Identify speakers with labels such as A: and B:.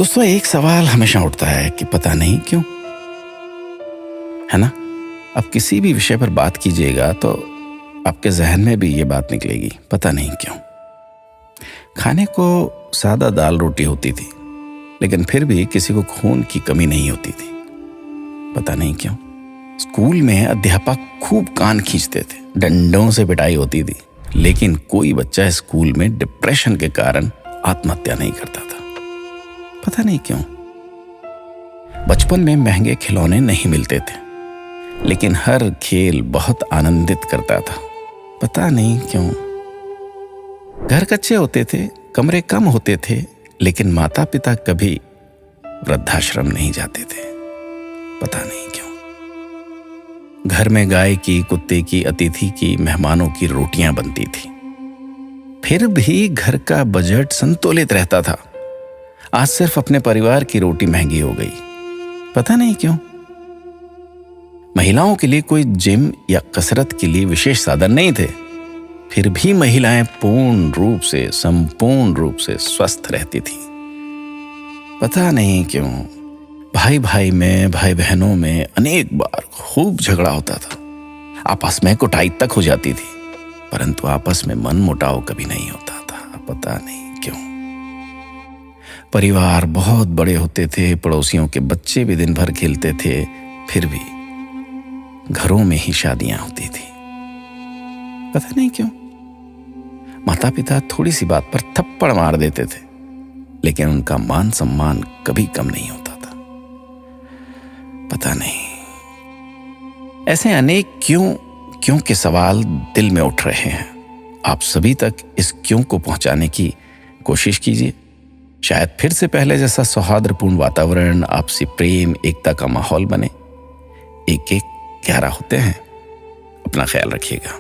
A: दोस्तों, एक सवाल हमेशा उठता है कि पता नहीं क्यों, है ना? अब किसी भी विषय पर बात कीजिएगा तो आपके जहन में भी ये बात निकलेगी, पता नहीं क्यों। खाने को सादा दाल रोटी होती थी, लेकिन फिर भी किसी को खून की कमी नहीं होती थी, पता नहीं क्यों। स्कूल में अध्यापक खूब कान खींचते थे, डंडों से पिटाई होती थी, लेकिन कोई बच्चा स्कूल में डिप्रेशन के कारण आत्महत्या नहीं करता था, पता नहीं क्यों। बचपन में महंगे खिलौने नहीं मिलते थे, लेकिन हर खेल बहुत आनंदित करता था, पता नहीं क्यों। घर कच्चे होते थे, कमरे कम होते थे, लेकिन माता पिता कभी वृद्धाश्रम नहीं जाते थे, पता नहीं क्यों। घर में गाय की, कुत्ते की, अतिथि की, मेहमानों की रोटियां बनती थी, फिर भी घर का बजट संतुलित रहता था। आज सिर्फ अपने परिवार की रोटी महंगी हो गई, पता नहीं क्यों। महिलाओं के लिए कोई जिम या कसरत के लिए विशेष साधन नहीं थे, फिर भी महिलाएं पूर्ण रूप से, संपूर्ण रूप से स्वस्थ रहती थी, पता नहीं क्यों। भाई भाई में, भाई बहनों में अनेक बार खूब झगड़ा होता था, आपस में कुटाई तक हो जाती थी, परंतु आपस में मन मुटाव कभी नहीं होता था, पता नहीं क्यों। परिवार बहुत बड़े होते थे, पड़ोसियों के बच्चे भी दिन भर खेलते थे, फिर भी घरों में ही शादियां होती थी, पता नहीं क्यों। माता पिता थोड़ी सी बात पर थप्पड़ मार देते थे, लेकिन उनका मान सम्मान कभी कम नहीं होता था, पता नहीं। ऐसे अनेक क्यों के सवाल दिल में उठ रहे हैं। आप सभी तक इस क्यों को पहुंचाने की कोशिश कीजिए। शायद फिर से पहले जैसा सौहार्दपूर्ण वातावरण, आपसी प्रेम, एकता का माहौल बने। एक एक 11 होते हैं। अपना ख्याल रखिएगा।